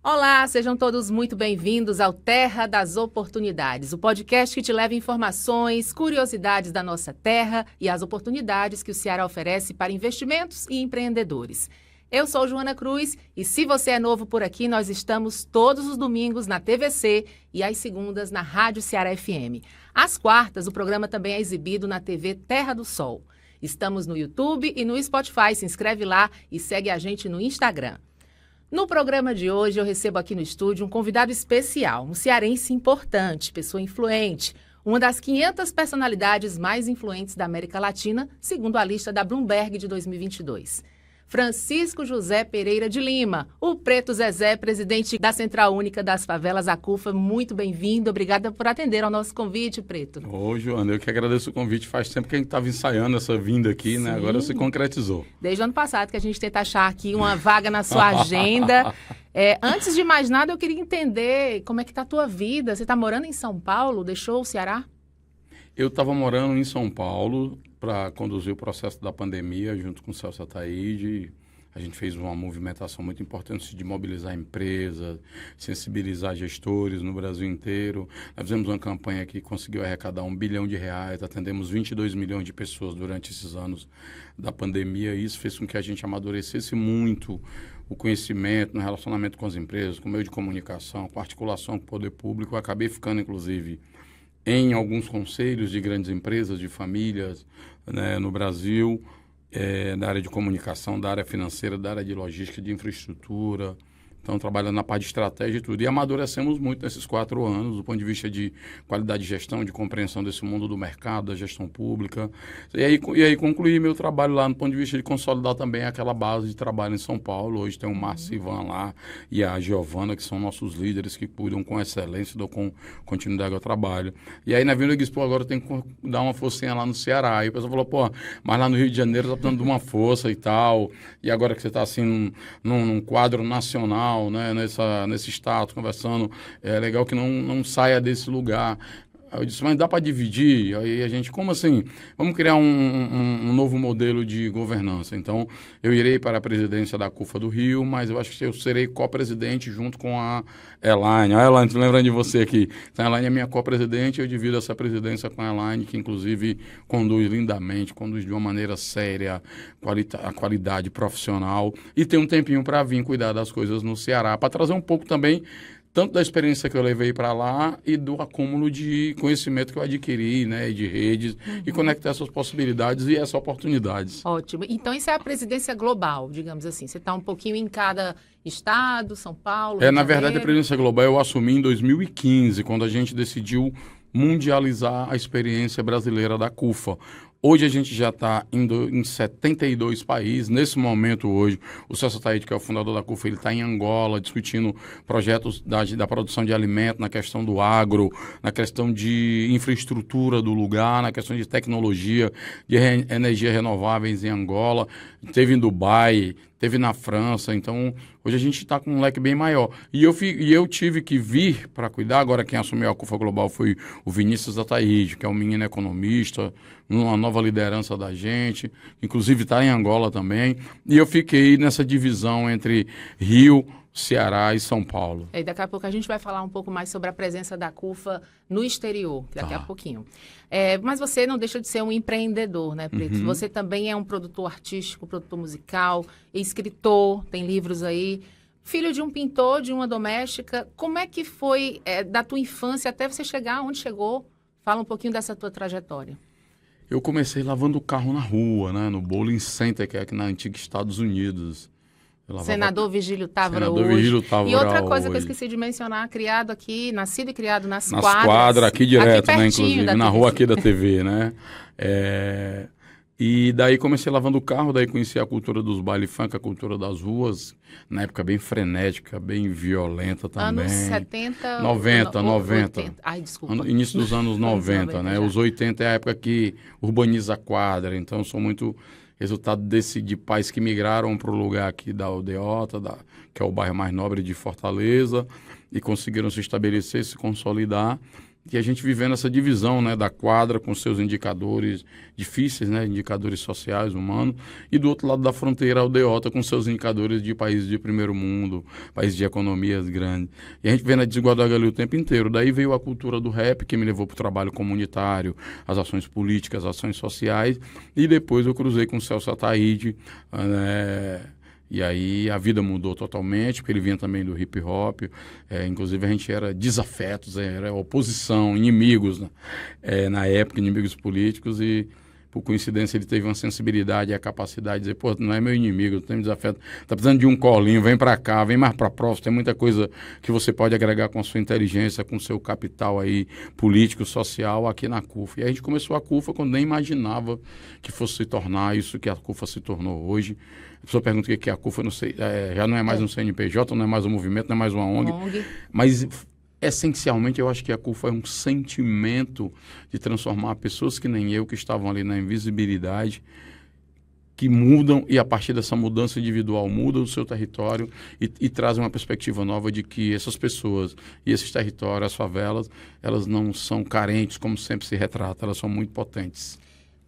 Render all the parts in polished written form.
Olá, sejam todos muito bem-vindos ao Terra das Oportunidades, o podcast que te leva informações, curiosidades da nossa terra e as oportunidades que o Ceará oferece para investimentos e empreendedores. Eu sou Joana Cruz e se você é novo por aqui, nós estamos todos os domingos na TVC e às segundas na Rádio Ceará FM. Às quartas, o programa também é exibido na TV Terra do Sol. Estamos no YouTube e no Spotify, se inscreve lá e segue a gente no Instagram. No programa de hoje, eu recebo aqui no estúdio um convidado especial, um cearense importante, pessoa influente, uma das 500 personalidades mais influentes da América Latina, segundo a lista da Bloomberg de 2022. Francisco José Pereira de Lima, o Preto Zezé, presidente da Central Única das Favelas, a CUFA. Muito bem-vindo, obrigada por atender ao nosso convite, Preto. Ô, Joana, eu que agradeço o convite. Faz tempo que a gente estava ensaiando essa vinda aqui, né? Agora se concretizou. Desde o ano passado que a gente tenta achar aqui uma vaga na sua agenda. Antes de mais nada, eu queria entender como é que está a tua vida. Você está morando em São Paulo? Deixou o Ceará? Eu estava morando em São Paulo para conduzir o processo da pandemia junto com o Celso Ataíde. A gente fez uma movimentação muito importante de mobilizar empresas, sensibilizar gestores no Brasil inteiro. Nós fizemos uma campanha que conseguiu arrecadar R$1 bilhão, atendemos 22 milhões de pessoas durante esses anos da pandemia. E isso fez com que a gente amadurecesse muito o conhecimento no relacionamento com as empresas, com o meio de comunicação, com a articulação com o poder público. Eu acabei ficando, inclusive, em alguns conselhos de grandes empresas, de famílias, né, no Brasil, da área de comunicação, da área financeira, da área de logística, de infraestrutura. Então, trabalhando na parte de estratégia e tudo. E amadurecemos muito nesses 4 anos, do ponto de vista de qualidade de gestão, de compreensão desse mundo do mercado, da gestão pública. E aí concluí meu trabalho lá no ponto de vista de consolidar também aquela base de trabalho em São Paulo. Hoje tem o Márcio Ivan lá e a Giovana, que são nossos líderes, que cuidam com excelência, dão com continuidade ao trabalho. E aí, na Vila Guispô, agora tem que dar uma forcinha lá no Ceará. Aí o pessoal falou, pô, mas lá no Rio de Janeiro tá precisando de uma força e tal. E agora que você está assim num quadro nacional, né, nesse status, conversando, é legal que não saia desse lugar. Eu disse, mas dá para dividir? Aí a gente, como assim? Vamos criar um novo modelo de governança. Então, eu irei para a presidência da CUFA do Rio, mas eu acho que eu serei co-presidente junto com a Elaine. A Elaine, lembrando de você aqui. Então, a Elaine é minha co-presidente, eu divido essa presidência com a Elaine, que inclusive conduz lindamente, conduz de uma maneira séria, a qualidade profissional, e tem um tempinho para vir cuidar das coisas no Ceará, para trazer um pouco também tanto da experiência que eu levei para lá e do acúmulo de conhecimento que eu adquiri, né, de redes, e conectar essas possibilidades e essas oportunidades. Ótimo. Então, isso é a presidência global, digamos assim. Você está um pouquinho em cada estado, São Paulo, Na verdade, a presidência global eu assumi em 2015, quando a gente decidiu mundializar a experiência brasileira da CUFA. Hoje a gente já está em 72 países. Nesse momento hoje, o Celso Ataíde, que é o fundador da CUFA, ele está em Angola discutindo projetos da produção de alimento, na questão do agro, na questão de infraestrutura do lugar, na questão de tecnologia, de energia renováveis em Angola. Teve em Dubai, teve na França. Então, hoje a gente está com um leque bem maior. E eu tive que vir para cuidar. Agora quem assumiu a CUFA Global foi o Vinícius Ataíde, que é um menino economista, uma nova liderança da gente, inclusive está em Angola também. E eu fiquei nessa divisão entre Rio, Ceará e São Paulo. E daqui a pouco a gente vai falar um pouco mais sobre a presença da CUFA no exterior, daqui a pouquinho. Mas você não deixa de ser um empreendedor, né, Preto? Você também é um produtor artístico, produtor musical, escritor, tem livros aí. Filho de um pintor, de uma doméstica. Como é que foi da tua infância até você chegar onde chegou? Fala um pouquinho dessa tua trajetória. Eu comecei lavando o carro na rua, né, no Bowling Center, que é aqui na antiga Estados Unidos. Senador Vigílio Távora Senador hoje. Vigílio Távora e outra coisa hoje. que eu esqueci de mencionar, criado aqui, nascido e criado nas quadras. Aqui direto, aqui né, inclusive, na rua aqui da TV, né? E daí comecei lavando o carro, daí conheci a cultura dos baile funk, a cultura das ruas, na época bem frenética, bem violenta também. Anos 70? 90. 80. Ai, desculpa. Início dos anos 90, né? Já. Os 80 é a época que urbaniza a quadra, então eu sou muito resultado de pais que migraram para o lugar aqui da Aldeota, que é o bairro mais nobre de Fortaleza, e conseguiram se estabelecer, se consolidar. E a gente vivendo essa divisão, né, da quadra com seus indicadores difíceis, né, indicadores sociais, humanos, e do outro lado da fronteira a aldeota com seus indicadores de países de primeiro mundo, países de economias grandes. E a gente vê na desigualdade ali o tempo inteiro. Daí veio a cultura do rap, que me levou para o trabalho comunitário, as ações políticas, as ações sociais, e depois eu cruzei com o Celso Ataíde, né. E aí a vida mudou totalmente, porque ele vinha também do hip hop, inclusive a gente era desafetos, era oposição, inimigos, né? Na época, inimigos políticos, e por coincidência ele teve uma sensibilidade e a capacidade de dizer, pô, não é meu inimigo, eu tenho desafeto, tá precisando de um colinho, vem para cá, vem mais para próximo, tem muita coisa que você pode agregar com a sua inteligência, com o seu capital aí político, social aqui na CUFA. E a gente começou a CUFA quando nem imaginava que fosse se tornar isso que a CUFA se tornou hoje. A pessoa pergunta o que é a CUFA, não sei, já não é mais um CNPJ, não é mais um movimento, não é mais uma ONG. Mas, essencialmente, eu acho que a CUFA é um sentimento de transformar pessoas que nem eu, que estavam ali na invisibilidade, que mudam e, a partir dessa mudança individual, mudam o seu território e trazem uma perspectiva nova de que essas pessoas e esses territórios, as favelas, elas não são carentes, como sempre se retrata, elas são muito potentes.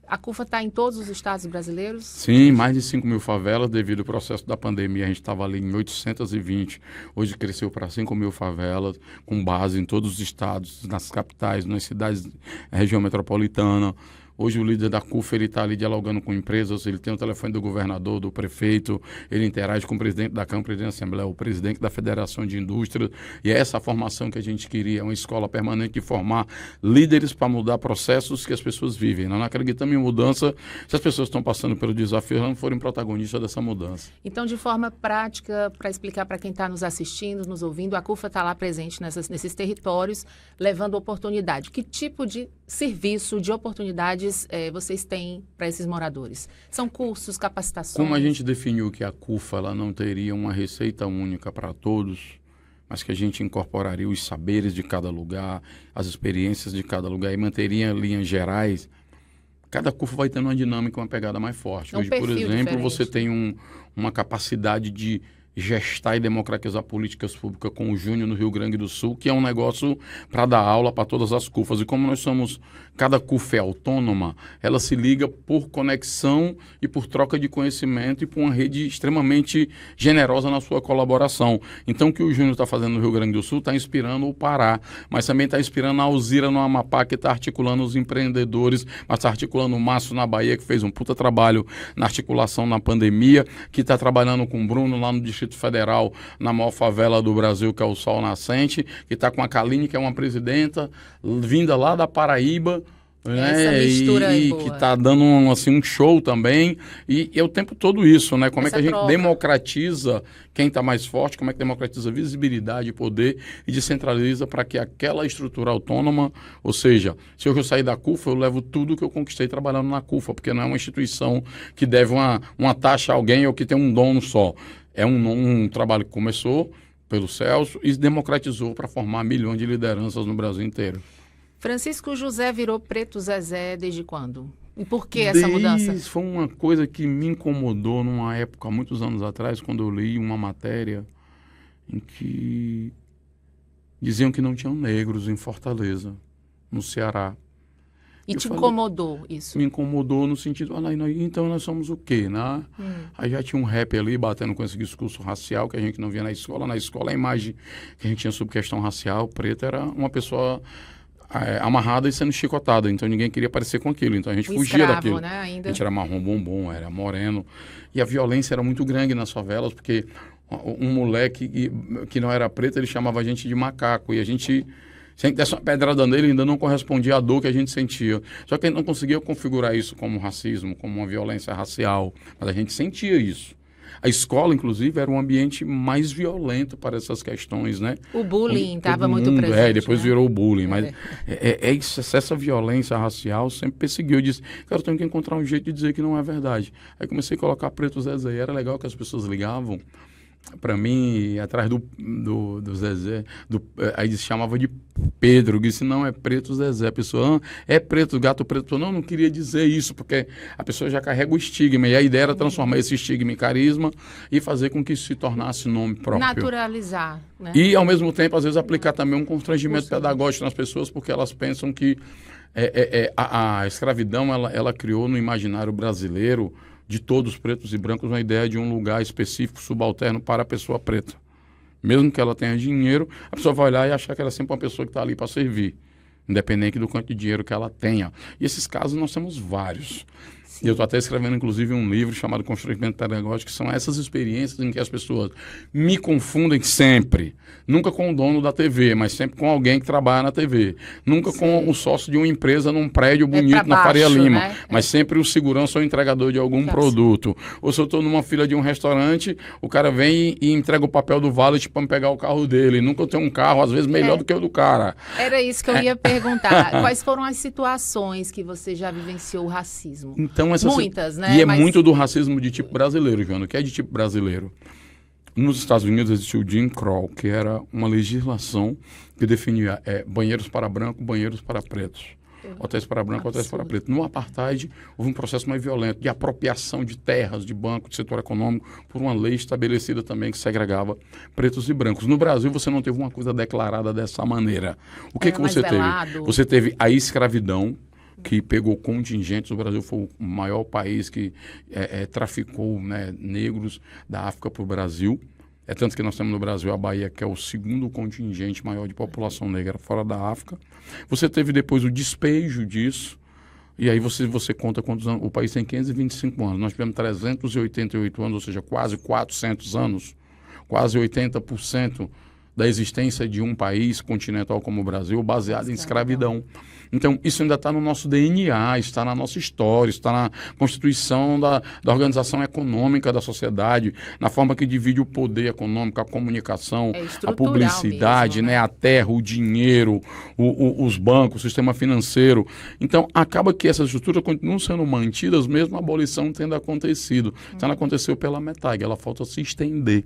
A CUFA está em todos os estados brasileiros? Sim, mais de 5 mil favelas. Devido ao processo da pandemia, a gente estava ali em 820. Hoje cresceu para 5 mil favelas, com base em todos os estados, nas capitais, nas cidades, na região metropolitana. Hoje o líder da CUFA, ele está ali dialogando com empresas, ele tem o telefone do governador, do prefeito, ele interage com o presidente da Câmara, o presidente da Assembleia, o presidente da Federação de Indústrias, e é essa formação que a gente queria, uma escola permanente de formar líderes para mudar processos que as pessoas vivem. Nós não acreditamos em mudança se as pessoas estão passando pelo desafio, elas não forem protagonistas dessa mudança. Então, de forma prática, para explicar para quem está nos assistindo, nos ouvindo, a CUFA está lá presente nesses territórios, levando oportunidade. Que tipo de serviço, de oportunidades vocês têm para esses moradores? São cursos, capacitações? Como a gente definiu que a CUFA ela não teria uma receita única para todos, mas que a gente incorporaria os saberes de cada lugar, as experiências de cada lugar e manteria linhas gerais, cada CUFA vai tendo uma dinâmica, uma pegada mais forte. Hoje, por exemplo, diferente. Você tem uma capacidade de gestar e democratizar políticas públicas com o Júnior no Rio Grande do Sul, que é um negócio para dar aula para todas as CUFAs. E como nós somos, cada CUFA é autônoma, ela se liga por conexão e por troca de conhecimento e por uma rede extremamente generosa na sua colaboração. Então, o que o Júnior está fazendo no Rio Grande do Sul está inspirando o Pará, mas também está inspirando a Alzira no Amapá, que está articulando os empreendedores, mas está articulando o Márcio na Bahia, que fez um puta trabalho na articulação na pandemia, que está trabalhando com o Bruno lá no Distrito Federal, na maior favela do Brasil, que é o Sol Nascente, que está com a Kaline, que é uma presidenta vinda lá da Paraíba, né? E que está dando um show também, e é o tempo todo isso, né? Como é que a gente democratiza quem está mais forte, como é que democratiza visibilidade, poder e descentraliza para que aquela estrutura autônoma, ou seja, se eu sair da CUFA, eu levo tudo que eu conquistei trabalhando na CUFA, porque não é uma instituição que deve uma taxa a alguém ou que tem um dono só. É um trabalho que começou pelo Celso e democratizou para formar milhões de lideranças no Brasil inteiro. Francisco José virou Preto Zezé desde quando? E por que essa mudança? Foi uma coisa que me incomodou numa época, muitos anos atrás, quando eu li uma matéria em que diziam que não tinham negros em Fortaleza, no Ceará. E te incomodou isso? Me incomodou no sentido, então nós somos o quê, né? Aí já tinha um rap ali batendo com esse discurso racial que a gente não via na escola. Na escola a imagem que a gente tinha sobre questão racial, preto, era uma pessoa amarrada e sendo chicotada. Então ninguém queria parecer com aquilo. Então a gente fugia daquilo. Né, ainda. A gente era marrom bombom, era moreno. E a violência era muito grande nas favelas, porque um moleque que não era preto, ele chamava a gente de macaco. E a gente... Se a gente desse uma pedrada nele, ainda não correspondia à dor que a gente sentia. Só que a gente não conseguia configurar isso como racismo, como uma violência racial. Mas a gente sentia isso. A escola, inclusive, era um ambiente mais violento para essas questões, né? O bullying estava muito presente. Depois virou o bullying. Mas essa violência racial sempre perseguiu. Eu disse, cara, eu tenho que encontrar um jeito de dizer que não é verdade. Aí comecei a colocar Preto Zezé. Era legal que as pessoas ligavam para mim, atrás do Zezé, aí se chamava de Pedro, eu disse, não, é preto Zezé. A pessoa, é preto, gato preto. Não queria dizer isso, porque a pessoa já carrega o estigma, e a ideia era transformar esse estigma em carisma e fazer com que isso se tornasse nome próprio. Naturalizar, né? E, ao mesmo tempo, às vezes, aplicar também um constrangimento pedagógico nas pessoas, porque elas pensam que a escravidão, ela criou no imaginário brasileiro, de todos pretos e brancos, uma ideia de um lugar específico, subalterno para a pessoa preta. Mesmo que ela tenha dinheiro, a pessoa vai olhar e achar que ela é sempre uma pessoa que está ali para servir, independente do quanto de dinheiro que ela tenha. E esses casos nós temos vários. E eu estou até escrevendo, inclusive, um livro chamado Constrangimento Pedagógico, que são essas experiências em que as pessoas me confundem sempre. Nunca com o dono da TV, mas sempre com alguém que trabalha na TV. Nunca com o sócio de uma empresa num prédio bonito na Faria Lima, né? Mas sempre o segurança ou o entregador de algum produto. Ou se eu estou numa fila de um restaurante, o cara vem e entrega o papel do valet para me pegar o carro dele. Nunca eu tenho um carro, às vezes, melhor do que o do cara. Era isso que eu ia perguntar. Quais foram as situações que você já vivenciou o racismo? Então, muitas, né? E é muito do racismo de tipo brasileiro, Joana. O que é de tipo brasileiro? Nos Estados Unidos existiu o Jim Crow, que era uma legislação que definia banheiros para branco, banheiros para pretos. Hotéis para branco, hotéis para preto. No apartheid, houve um processo mais violento de apropriação de terras, de banco, de setor econômico, por uma lei estabelecida também que segregava pretos e brancos. No Brasil, você não teve uma coisa declarada dessa maneira. O que você teve? Você teve a escravidão, que pegou contingentes. O Brasil foi o maior país que traficou, né, negros da África para o Brasil. É tanto que nós temos no Brasil a Bahia, que é o segundo contingente maior de população negra fora da África. Você teve depois o despejo disso, e aí você conta quantos anos. O país tem 525 anos, nós tivemos 388 anos, ou seja, quase 400 anos, quase 80% da existência de um país continental como o Brasil, baseado em escravidão. Então, isso ainda está no nosso DNA, está na nossa história, está na constituição da organização econômica da sociedade, na forma que divide o poder econômico, a comunicação, a publicidade, mesmo, né? A terra, o dinheiro, os bancos, o sistema financeiro. Então, acaba que essas estruturas continuam sendo mantidas, mesmo a abolição tendo acontecido. Então, ela aconteceu pela metade, ela falta se estender.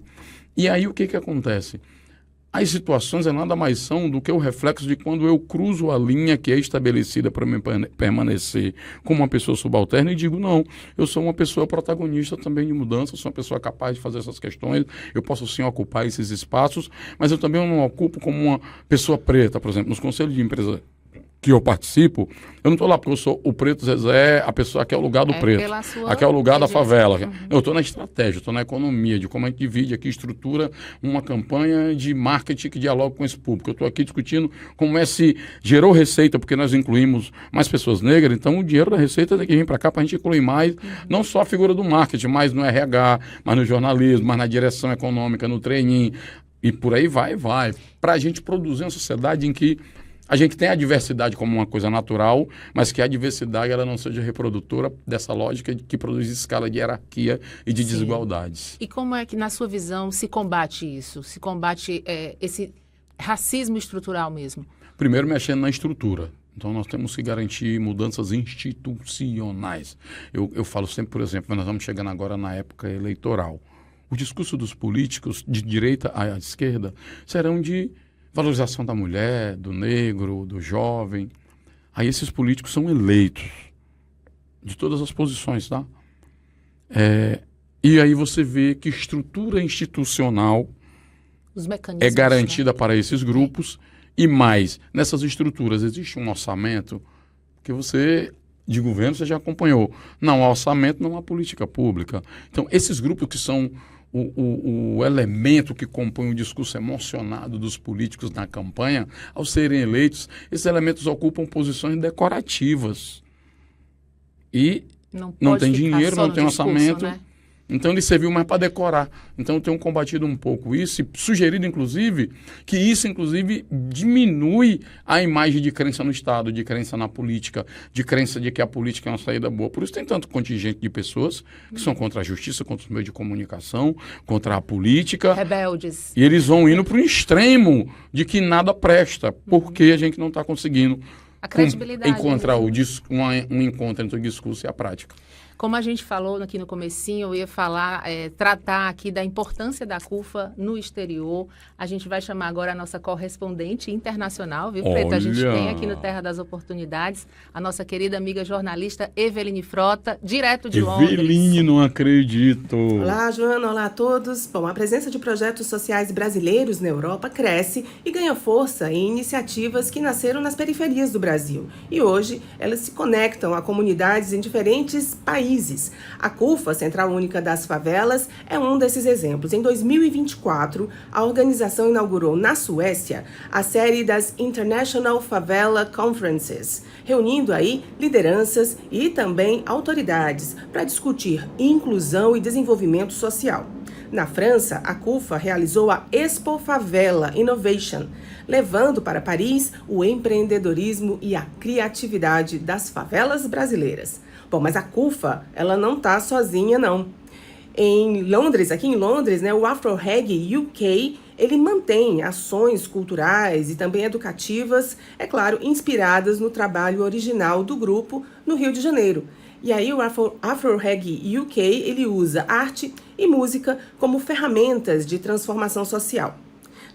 E aí, o que acontece? As situações nada mais são do que o reflexo de quando eu cruzo a linha que é estabelecida para me permanecer como uma pessoa subalterna e digo, não, eu sou uma pessoa protagonista também de mudança, sou uma pessoa capaz de fazer essas questões, eu posso sim ocupar esses espaços, mas eu também não ocupo como uma pessoa preta, por exemplo, nos conselhos de empresa que eu participo, eu não estou lá porque eu sou o preto Zezé, a pessoa aqui é o lugar do preto, aqui é o lugar da favela. Uhum. Eu estou na estratégia, estou na economia, de como a gente divide aqui, estrutura uma campanha de marketing que dialoga com esse público. Eu estou aqui discutindo como se gerou receita, porque nós incluímos mais pessoas negras, então o dinheiro da receita tem que vir para cá para a gente incluir mais, não só a figura do marketing, mas no RH, mas no jornalismo, mas na direção econômica, no training, e por aí vai, para a gente produzir uma sociedade em que a gente tem a diversidade como uma coisa natural, mas que a diversidade ela não seja reprodutora dessa lógica que produz escala de hierarquia e de desigualdades. E como é que, na sua visão, se combate isso? Se combate esse racismo estrutural mesmo? Primeiro, mexendo na estrutura. Então, nós temos que garantir mudanças institucionais. Eu falo sempre, por exemplo, nós estamos chegando agora na época eleitoral. O discurso dos políticos, de direita à esquerda, serão de valorização da mulher, do negro, do jovem. Aí esses políticos são eleitos de todas as posições, tá? E aí você vê que estrutura institucional é garantida, né, para esses grupos. E mais, nessas estruturas existe um orçamento que você, de governo, você já acompanhou. Não há orçamento, não há política pública. Então, esses grupos que são o elemento que compõe o discurso emocionado dos políticos na campanha, ao serem eleitos, esses elementos ocupam posições decorativas. E não tem dinheiro, não tem orçamento. Né? Então ele serviu mais para decorar. Então eu tenho combatido um pouco isso e sugerido, inclusive, que isso, inclusive, diminui a imagem de crença no Estado, de crença na política, de crença de que a política é uma saída boa. Por isso tem tanto contingente de pessoas que são contra a justiça, contra os meios de comunicação, contra a política. Rebeldes. E eles vão indo para o extremo de que nada presta, porque a gente não está conseguindo a credibilidade, encontrar um encontro entre o discurso e a prática. Como a gente falou aqui no comecinho, eu ia falar, tratar aqui da importância da CUFA no exterior. A gente vai chamar agora a nossa correspondente internacional, viu, Preta? A gente tem aqui no Terra das Oportunidades a nossa querida amiga jornalista Eveline Frota, direto de Londres. Eveline, não acredito! Olá, Joana, olá a todos. Bom, a presença de projetos sociais brasileiros na Europa cresce e ganha força em iniciativas que nasceram nas periferias do Brasil. E hoje elas se conectam a comunidades em diferentes países. A CUFA, Central Única das Favelas, é um desses exemplos. Em 2024, a organização inaugurou na Suécia a série das International Favela Conferences, reunindo aí lideranças e também autoridades para discutir inclusão e desenvolvimento social. Na França, a CUFA realizou a Expo Favela Innovation, levando para Paris o empreendedorismo e a criatividade das favelas brasileiras. Bom, mas a CUFA, ela não está sozinha, não. Aqui em Londres, o Afro-Reg UK, ele mantém ações culturais e também educativas, é claro, inspiradas no trabalho original do grupo no Rio de Janeiro. E aí o Afro-Reg UK, ele usa arte e música como ferramentas de transformação social.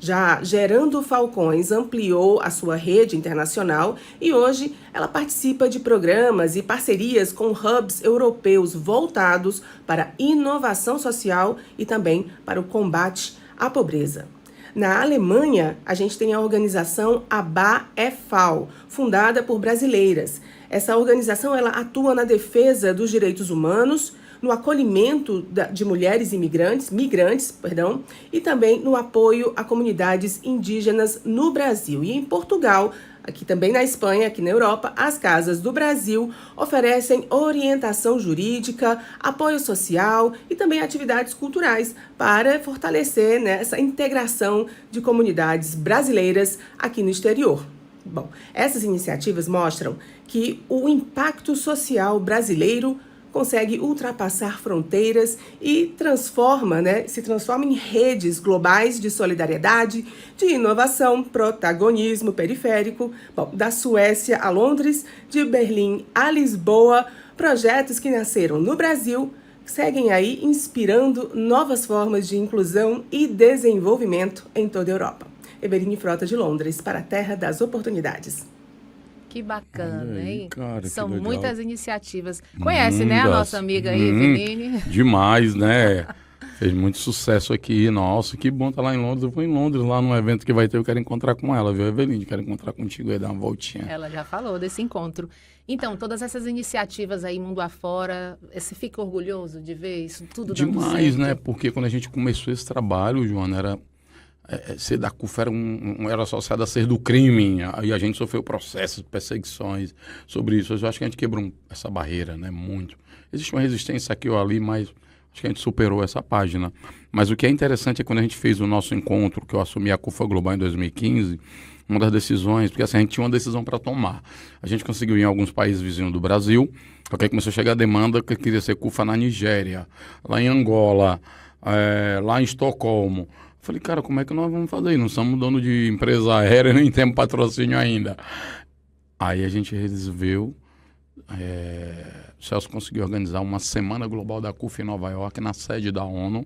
Já Gerando Falcões ampliou a sua rede internacional e hoje ela participa de programas e parcerias com hubs europeus voltados para inovação social e também para o combate à pobreza. Na Alemanha, a gente tem a organização ABA e.V., fundada por brasileiras. Essa organização ela atua na defesa dos direitos humanos, no acolhimento de mulheres migrantes, e também no apoio a comunidades indígenas no Brasil. E em Portugal, aqui também na Espanha, aqui na Europa, as Casas do Brasil oferecem orientação jurídica, apoio social e também atividades culturais para fortalecer essa integração de comunidades brasileiras aqui no exterior. Bom, essas iniciativas mostram que o impacto social brasileiro consegue ultrapassar fronteiras e se transforma em redes globais de solidariedade, de inovação, protagonismo periférico, da Suécia a Londres, de Berlim a Lisboa, projetos que nasceram no Brasil, seguem aí inspirando novas formas de inclusão e desenvolvimento em toda a Europa. Eveline Frota de Londres, para a Terra das Oportunidades. Que bacana, aí, hein? cara, São que legal. Muitas iniciativas. Conhece, né, a nossa amiga aí, Eveline? Demais, né? Fez muito sucesso aqui. Nossa, que bom estar lá em Londres. Eu vou em Londres, lá num evento que vai ter, eu quero encontrar com ela, viu, Eveline? Quero encontrar contigo aí, dar uma voltinha. Ela já falou desse encontro. Então, todas essas iniciativas aí, mundo afora, você fica orgulhoso de ver isso tudo dando certo? Demais, né? Porque quando a gente começou esse trabalho, Joana, era... ser da CUFA era associado a ser do crime, e a gente sofreu processos, perseguições sobre isso. Eu acho que a gente quebrou essa barreira, né, muito. Existe uma resistência aqui ou ali, mas acho que a gente superou essa página. Mas o que é interessante é quando a gente fez o nosso encontro, que eu assumi a CUFA Global em 2015, uma das decisões, porque assim, a gente tinha uma decisão para tomar. A gente conseguiu ir em alguns países vizinhos do Brasil, porque aí começou a chegar a demanda que queria ser CUFA na Nigéria, lá em Angola, lá em Estocolmo. Falei, cara, como é que nós vamos fazer isso? Não somos dono de empresa aérea, nem temos patrocínio ainda. Aí a gente resolveu, o Celso conseguiu organizar uma semana global da CUFA em Nova York, na sede da ONU.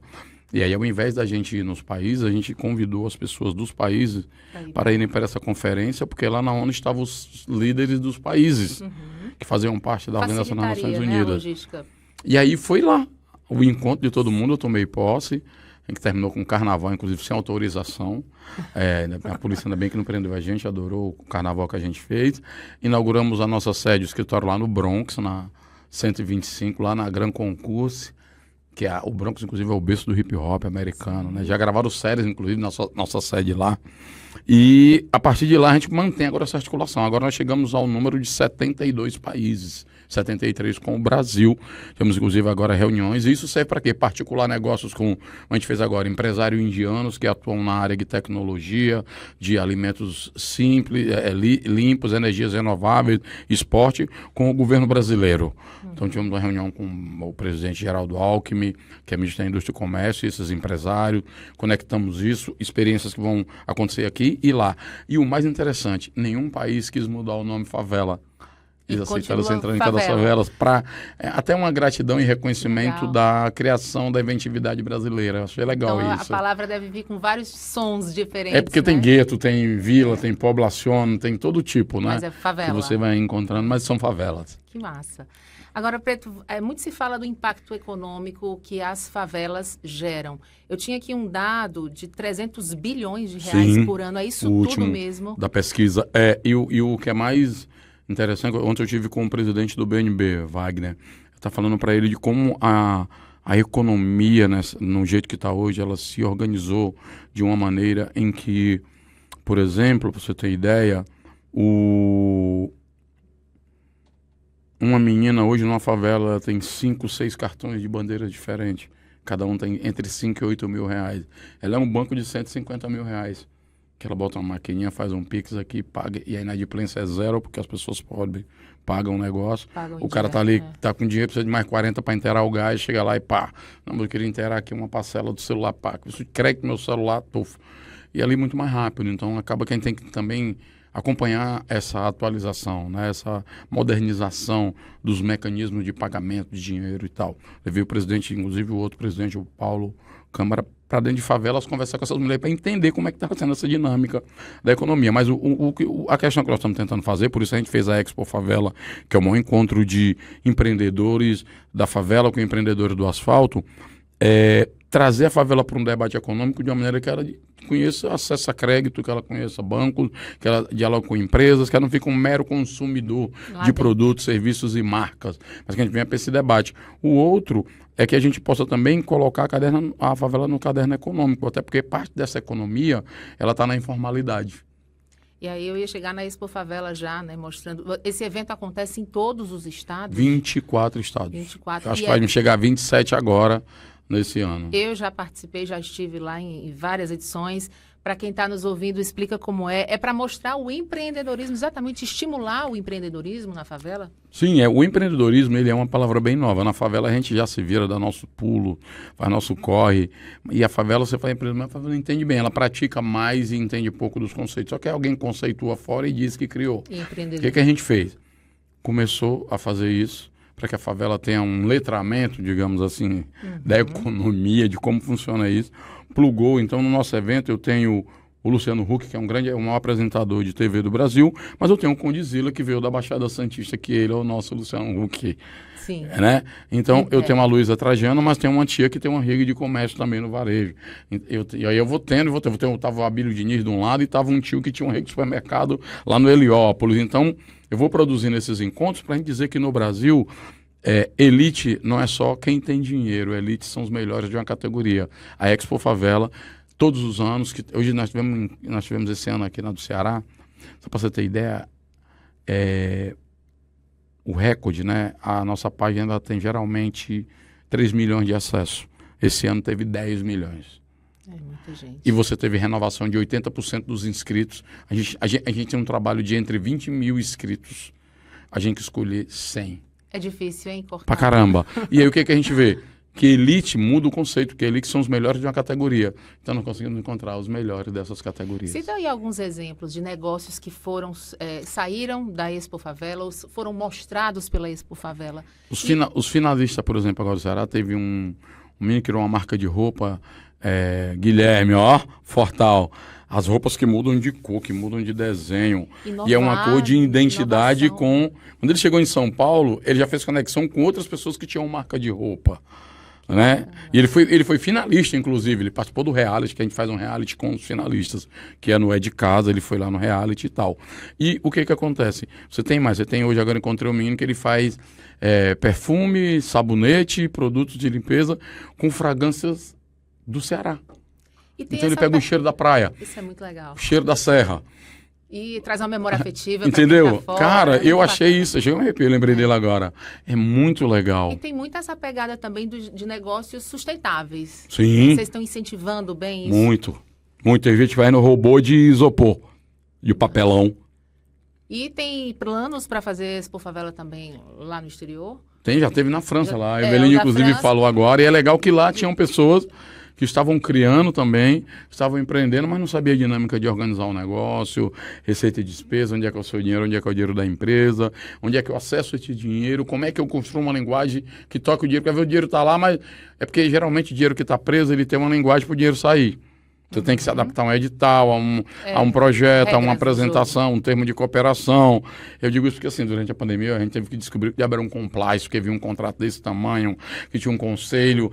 E aí, ao invés da gente ir nos países, a gente convidou as pessoas dos países para irem para essa conferência, porque lá na ONU estavam os líderes dos países que faziam parte da Organização das Nações Unidas. Né, a logística. E aí foi lá, o encontro de todo mundo, eu tomei posse. Que terminou com o carnaval, inclusive sem autorização. A polícia ainda bem que não prendeu a gente, adorou o carnaval que a gente fez. Inauguramos a nossa sede, o escritório lá no Bronx, na 125, lá na Gran Concourse, que o Bronx, inclusive, é o berço do hip hop americano, né? Já gravaram séries, inclusive, nossa sede lá. E a partir de lá a gente mantém agora essa articulação. Agora nós chegamos ao número de 72 países. 73 com o Brasil. Temos, inclusive, agora reuniões. E isso serve para quê? Particular negócios com, a gente fez agora, empresários indianos que atuam na área de tecnologia, de alimentos simples, limpos, energias renováveis, esporte, com o governo brasileiro. Então, tivemos uma reunião com o presidente Geraldo Alckmin, que é ministro da Indústria e Comércio, e esses empresários. Conectamos isso, experiências que vão acontecer aqui e lá. E o mais interessante, nenhum país quis mudar o nome favela. Eles aceitaram você entrar em cada favelas para até uma gratidão e reconhecimento da criação da inventividade brasileira. Eu achei legal então, isso. A palavra deve vir com vários sons diferentes. É porque tem gueto, tem vila, tem poblação, tem todo tipo, né? Mas é favela. Que você vai encontrando, mas são favelas. Que massa. Agora, Preto, muito se fala do impacto econômico que as favelas geram. Eu tinha aqui um dado de 300 bilhões de reais por ano. É isso tudo mesmo? Da pesquisa. E o que é mais interessante, ontem eu tive com o presidente do BNB, Wagner, está falando para ele de como a economia, né, no jeito que está hoje, ela se organizou de uma maneira em que, por exemplo, para você ter ideia, uma menina hoje numa favela tem 5, 6 cartões de bandeira diferentes. Cada um tem entre 5 e 8 mil reais. Ela é um banco de 150 mil reais. Que ela bota uma maquininha, faz um Pix aqui, paga. E a inadimplência é zero, porque as pessoas pobres pagam o negócio. O cara tá ali, tá com dinheiro, precisa de mais 40 para inteirar o gás, chega lá e pá. Não, eu queria inteirar aqui uma parcela do celular, pá. Isso crédito meu celular, tufo. E ali muito mais rápido. Então acaba que a gente tem que também acompanhar essa atualização, né? Essa modernização dos mecanismos de pagamento de dinheiro e tal. Levei o presidente, inclusive o outro presidente, o Paulo Câmara, para dentro de favelas conversar com essas mulheres para entender como é que está sendo essa dinâmica da economia. Mas a questão que nós estamos tentando fazer, por isso a gente fez a Expo Favela, que é o maior encontro de empreendedores da favela com empreendedores do asfalto, é trazer a favela para um debate econômico de uma maneira que ela conheça acesso a crédito, que ela conheça bancos, que ela dialogue com empresas, que ela não fique um mero consumidor de produtos, serviços e marcas, mas que a gente venha para esse debate. O outro é que a gente possa também colocar a favela no caderno econômico, até porque parte dessa economia, ela está na informalidade. E aí eu ia chegar na Expo Favela já, né, mostrando... Esse evento acontece em todos os estados? 24 estados. 24. Acho que vai chegar a 27 agora, nesse ano. Eu já participei, já estive lá em várias edições. Para quem está nos ouvindo, explica como é. É para mostrar o empreendedorismo, exatamente estimular o empreendedorismo na favela? Sim, o empreendedorismo ele é uma palavra bem nova. Na favela a gente já se vira, dá nosso pulo, faz nosso corre. E a favela, você faz empreendedorismo, a favela não entende bem. Ela pratica mais e entende pouco dos conceitos. Só que alguém conceitua fora e diz que criou. O que a gente fez? Começou a fazer isso para que a favela tenha um letramento, digamos assim, da economia, de como funciona isso. Plugou, então, no nosso evento eu tenho o Luciano Huck, que é o maior apresentador de TV do Brasil, mas eu tenho o Condizila, que veio da Baixada Santista, que ele é o nosso Luciano Huck. Sim. Né? Então, eu tenho a Luísa Trajano, mas tem uma tia que tem uma rede de comércio também no varejo. E aí eu vou tendo, tava o Abílio Diniz de um lado e tava um tio que tinha uma rede de supermercado lá no Heliópolis. Então, eu vou produzindo esses encontros para a gente dizer que no Brasil, elite não é só quem tem dinheiro, elite são os melhores de uma categoria. A Expo Favela, todos os anos, hoje nós tivemos esse ano aqui na do Ceará, só para você ter ideia, o recorde, né? A nossa página ainda tem geralmente 3 milhões de acessos. Esse ano teve 10 milhões. É muita gente. E você teve renovação de 80% dos inscritos. A gente tem um trabalho de entre 20 mil inscritos. A gente escolher 100. É difícil, hein? Cortar. Pra caramba. E aí o que a gente vê? Que elite muda o conceito, que elite são os melhores de uma categoria. Então não conseguimos encontrar os melhores dessas categorias. Cita aí alguns exemplos de negócios que saíram da Expo Favela ou foram mostrados pela Expo Favela. Os finalistas, por exemplo, agora do Ceará, teve um menino que criou uma marca de roupa, Guilherme, Fortal. As roupas que mudam de cor, que mudam de desenho. E é uma cor de identidade com... Quando ele chegou em São Paulo, ele já fez conexão com outras pessoas que tinham marca de roupa. Né? E ele foi finalista, inclusive. Ele participou do reality, que a gente faz um reality com os finalistas, que é no É de Casa, ele foi lá no reality e tal. E o que acontece? Você tem hoje, agora encontrei um menino que ele faz perfume, sabonete, produtos de limpeza com fragrâncias do Ceará. Então ele pega o cheiro da praia. Isso é muito legal. O cheiro da serra. E traz uma memória afetiva. Entendeu? Fora, cara, eu achei isso. Achei um arrepio, lembrei dele agora. É muito legal. E tem muito essa pegada também de negócios sustentáveis. Sim. Vocês estão incentivando bem isso? Muito. Muita gente vai no robô de isopor, de papelão. E tem planos para fazer Expo Favela também lá no exterior? Já teve na França lá. A Eveline, inclusive, falou agora. E é legal que lá tinham pessoas que estavam criando também, estavam empreendendo, mas não sabia a dinâmica de organizar um negócio, receita e despesa, onde é que é o seu dinheiro, onde é que é o dinheiro da empresa, onde é que eu acesso esse dinheiro, como é que eu construo uma linguagem que toque o dinheiro, porque o dinheiro está lá, mas é porque geralmente o dinheiro que está preso, ele tem uma linguagem para o dinheiro sair. Você tem que se adaptar a um edital, a um projeto, a uma apresentação, um termo de cooperação. Eu digo isso porque, assim, durante a pandemia, a gente teve que descobrir que era um compliance, porque havia um contrato desse tamanho, que tinha um conselho,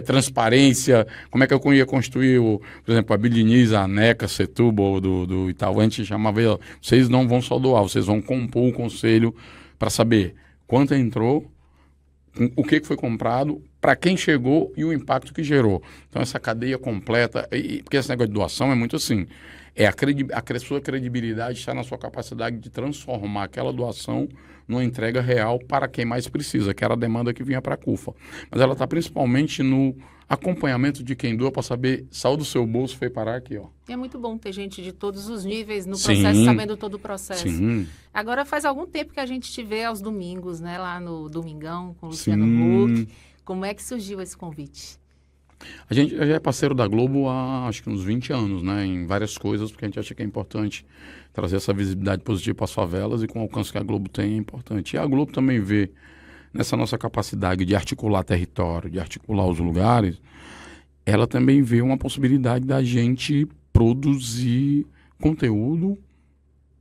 transparência, como é que eu ia construir, por exemplo, a Biliniz, a ANECA, Setúbal, do Itaú, a gente chamava, vocês não vão só doar, vocês vão compor o conselho para saber quanto entrou, o que foi comprado, para quem chegou e o impacto que gerou. Então, essa cadeia completa, porque esse negócio de doação é muito assim, a sua credibilidade está na sua capacidade de transformar aquela doação numa entrega real para quem mais precisa, que era a demanda que vinha para a CUFA. Mas ela está principalmente no acompanhamento de quem doa para saber, saiu do seu bolso, foi parar aqui, ó. É muito bom ter gente de todos os níveis no processo, sabendo todo o processo. Sim. Agora faz algum tempo que a gente te vê aos domingos, né, lá no Domingão, com o Luciano Huck. Como é que surgiu esse convite? A gente já é parceiro da Globo há, acho que uns 20 anos, né, em várias coisas, porque a gente acha que é importante trazer essa visibilidade positiva para as favelas e com o alcance que a Globo tem é importante. E a Globo também vê nessa nossa capacidade de articular território, de articular os lugares, ela também vê uma possibilidade da gente produzir conteúdo,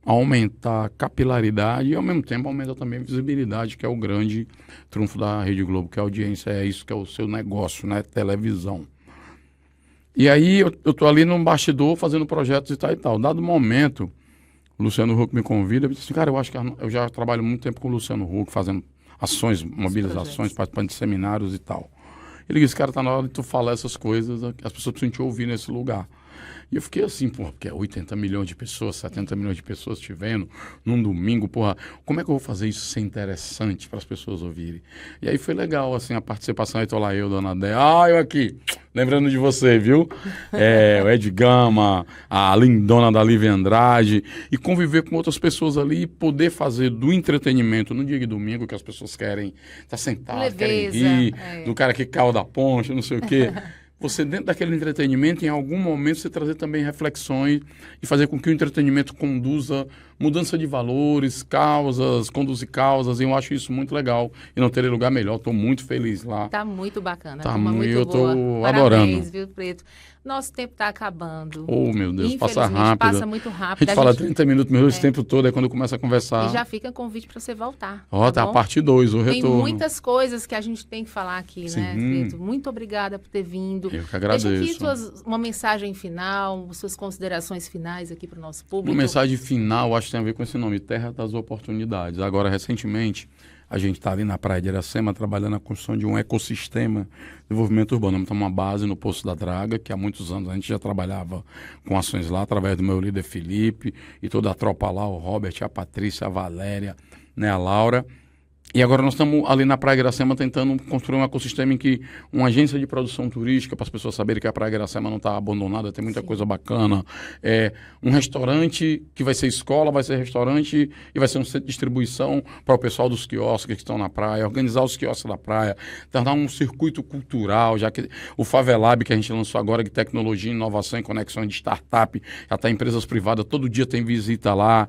aumentar a capilaridade e, ao mesmo tempo, aumentar também a visibilidade, que é o grande trunfo da Rede Globo, que a audiência é isso, que é o seu negócio, né? Televisão. E aí eu tô ali num bastidor fazendo projetos e tal e tal. Dado momento, o Luciano Huck me convida e disse assim, cara, eu acho que eu já trabalho muito tempo com o Luciano Huck, fazendo ações, mobilizações, participando de seminários e tal. Ele disse, cara, tá na hora de tu falar essas coisas, as pessoas precisam te ouvir nesse lugar. E eu fiquei assim, porra, porque é 80 milhões de pessoas, 70 milhões de pessoas te vendo num domingo, porra, como é que eu vou fazer isso ser interessante para as pessoas ouvirem? E aí foi legal, assim, a participação, aí tô lá eu, dona Dé, eu aqui, lembrando de você, viu? O Ed Gama, a lindona da Lívia Andrade, e conviver com outras pessoas ali e poder fazer do entretenimento no dia de domingo, que as pessoas querem estar sentadas, querem rir, do cara que caiu da ponte, não sei o quê. Você, dentro daquele entretenimento, em algum momento, você trazer também reflexões e fazer com que o entretenimento conduza mudança de valores, conduzir causas, e eu acho isso muito legal. E não teria lugar melhor, estou muito feliz lá. Tá muito bacana. Tá muito, eu estou adorando. Parabéns, viu, Preto? Nosso tempo está acabando. Oh, meu Deus, passa rápido. Passa muito rápido. A gente fala 30 minutos, meu esse tempo todo, é quando começa a conversar. E já fica convite para você voltar. Tá a parte 2, o retorno. Tem muitas coisas que a gente tem que falar aqui, né, Preto? Muito obrigada por ter vindo. Eu que agradeço. Deixa aqui uma mensagem final, suas considerações finais aqui para o nosso público. Uma mensagem final, acho que tem a ver com esse nome, Terra das Oportunidades. Agora, recentemente, a gente está ali na Praia de Iracema trabalhando na construção de um ecossistema de desenvolvimento urbano. Estamos uma base no Poço da Draga, que há muitos anos a gente já trabalhava com ações lá, através do meu líder Felipe e toda a tropa lá, o Robert, a Patrícia, a Valéria, né, a Laura. E agora nós estamos ali na Praia de Iracema tentando construir um ecossistema em que uma agência de produção turística, para as pessoas saberem que a Praia de Iracema não está abandonada, tem muita coisa bacana. Um restaurante que vai ser escola, vai ser restaurante e vai ser um centro de distribuição para o pessoal dos quiosques que estão na praia, organizar os quiosques da praia, tornar um circuito cultural, já que o Favelab que a gente lançou agora, de tecnologia, inovação e conexões de startup, já está em empresas privadas, todo dia tem visita lá.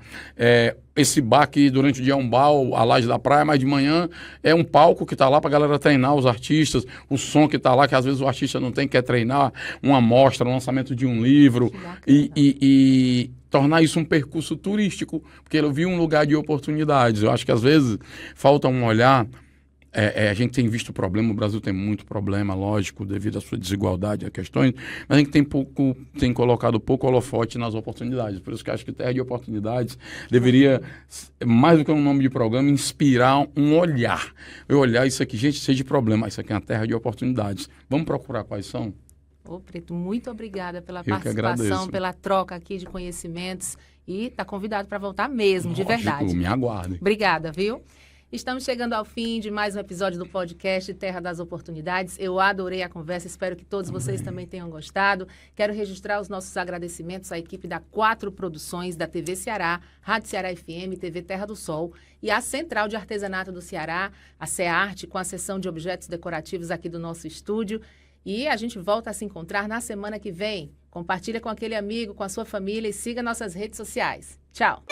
Esse bar que durante o dia é um bar, a laje da praia, mas de manhã é um palco que está lá para a galera treinar os artistas, o som que está lá, que às vezes o artista não tem, quer treinar, uma mostra, um lançamento de um livro, e tornar isso um percurso turístico, porque eu vi um lugar de oportunidades. Eu acho que às vezes falta um olhar. A gente tem visto problema, o Brasil tem muito problema, lógico, devido à sua desigualdade, a questões, mas a gente tem colocado pouco holofote nas oportunidades. Por isso que eu acho que Terra de Oportunidades deveria, mais do que um nome de programa, inspirar um olhar. Eu olhar isso aqui, gente, seja de problema, isso aqui é uma terra de oportunidades. Vamos procurar quais são? Ô, Preto, muito obrigada pela participação, pela troca aqui de conhecimentos, e está convidado para voltar mesmo, de verdade. Me aguarde. Obrigada, viu? Estamos chegando ao fim de mais um episódio do podcast Terra das Oportunidades. Eu adorei a conversa, espero que todos vocês também tenham gostado. Quero registrar os nossos agradecimentos à equipe da 4 Produções, da TV Ceará, Rádio Ceará FM, TV Terra do Sol e a Central de Artesanato do Ceará, a CEARTE, com a seção de objetos decorativos aqui do nosso estúdio. E a gente volta a se encontrar na semana que vem. Compartilha com aquele amigo, com a sua família e siga nossas redes sociais. Tchau!